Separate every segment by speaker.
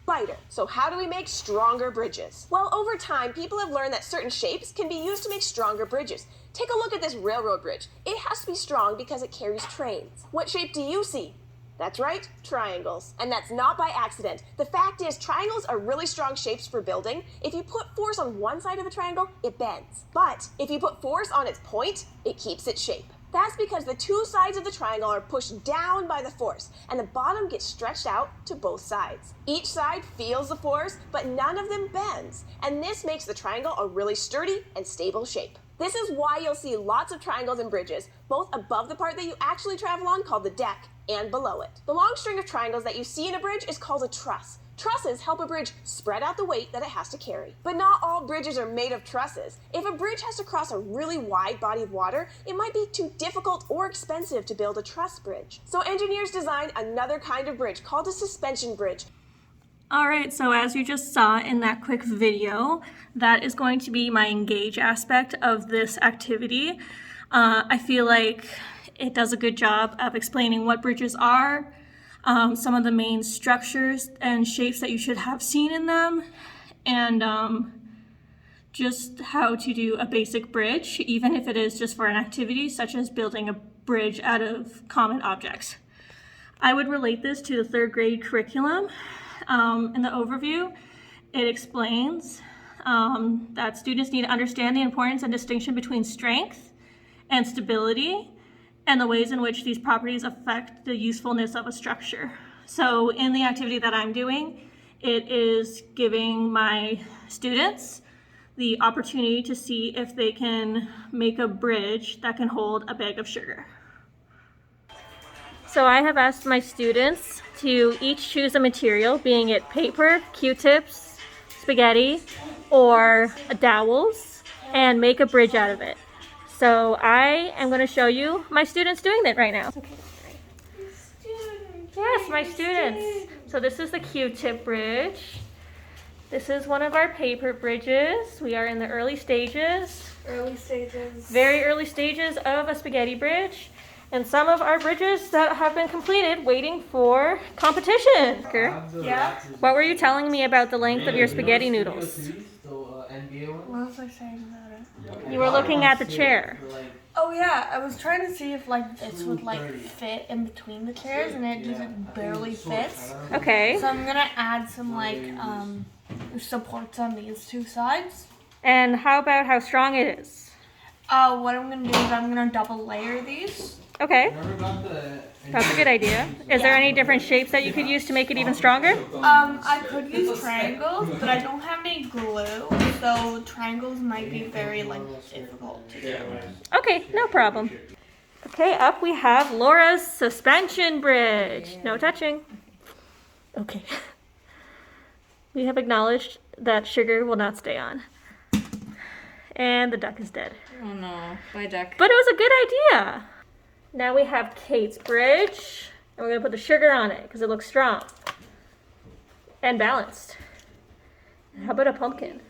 Speaker 1: lighter. So how do we make stronger bridges? Well, over time, people have learned that certain shapes can be used to make stronger bridges. Take a look at this railroad bridge. It has to be strong because it carries trains. What shape do you see? That's right, triangles. And that's not by accident. The fact is, triangles are really strong shapes for building. If you put force on one side of a triangle, it bends. But if you put force on its point, it keeps its shape. That's because the two sides of the triangle are pushed down by the force, and the bottom gets stretched out to both sides. Each side feels the force, but none of them bends, and this makes the triangle a really sturdy and stable shape. This is why you'll see lots of triangles and bridges, both above the part that you actually travel on called the deck, and below it. The long string of triangles that you see in a bridge is called a truss. Trusses help a bridge spread out the weight that it has to carry. But not all bridges are made of trusses. If a bridge has to cross a really wide body of water, it might be too difficult or expensive to build a truss bridge. So engineers designed another kind of bridge called a suspension bridge.
Speaker 2: All right, so as you just saw in that quick video, that is going to be my engage aspect of this activity. I feel like it does a good job of explaining what bridges are, some of the main structures and shapes that you should have seen in them, and just how to do a basic bridge, even if it is just for an activity such as building a bridge out of common objects. I would relate this to the third grade curriculum. In the overview, it explains that students need to understand the importance and distinction between strength and stability and the ways in which these properties affect the usefulness of a structure. So in the activity that I'm doing, it is giving my students the opportunity to see if they can make a bridge that can hold a bag of sugar. So I have asked my students to each choose a material, being it paper, Q-tips, spaghetti, or dowels, and make a bridge out of it. So I am going to show you my students doing that right now. Yes, my students. So this is the Q-tip bridge. This is one of our paper bridges. We are in the early stages. Very early stages of a spaghetti bridge. And some of our bridges that have been completed waiting for competition.
Speaker 3: Yeah?
Speaker 2: What were you telling me about the length of your spaghetti noodles?
Speaker 3: What was I saying about it?
Speaker 2: You were looking at the chair.
Speaker 3: Oh yeah, I was trying to see if like this would like fit in between the chairs, and it just barely fits.
Speaker 2: Okay.
Speaker 3: So I'm gonna add some like supports on these two sides.
Speaker 2: And how about how strong it is?
Speaker 3: What I'm gonna do is I'm gonna double layer these.
Speaker 2: Okay. That's a good idea. Is there any different shapes that you could use to make it even stronger?
Speaker 3: I could use triangles, but I don't have any glue, so triangles might be very like difficult to do.
Speaker 2: Okay, no problem. Okay, up we have Laura's suspension bridge. No touching. Okay. We have acknowledged that sugar will not stay on. And the duck is dead.
Speaker 4: Oh no, bye duck.
Speaker 2: But it was a good idea. Now we have Kate's bridge, and we're gonna put the sugar on it because it looks strong and balanced. How about a pumpkin?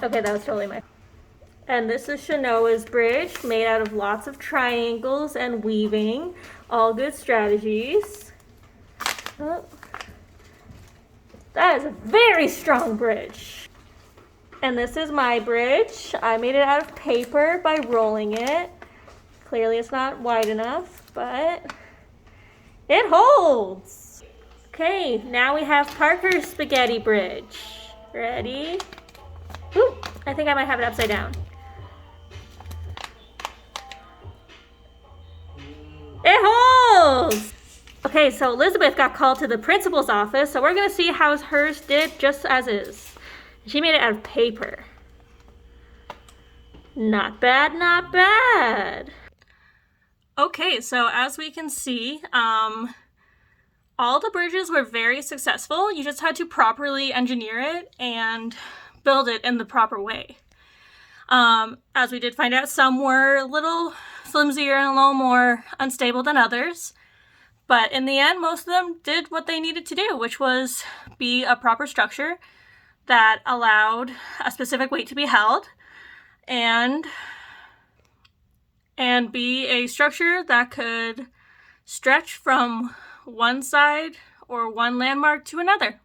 Speaker 2: Okay, that was totally my. And this is Shanoa's bridge, made out of lots of triangles and weaving. All good strategies. Oh. That is a very strong bridge. And this is my bridge. I made it out of paper by rolling it. Clearly it's not wide enough, but it holds. Okay, now we have Parker's spaghetti bridge. Ready? Ooh, I think I might have it upside down. It holds! Okay, so Elizabeth got called to the principal's office, so we're gonna see how hers did just as is. She made it out of paper. Not bad, not bad. Okay, so as we can see, all the bridges were very successful. You just had to properly engineer it and build it in the proper way. As we did find out, some were a little flimsier and a little more unstable than others. But in the end, most of them did what they needed to do, which was be a proper structure that allowed a specific weight to be held and be a structure that could stretch from one side or one landmark to another.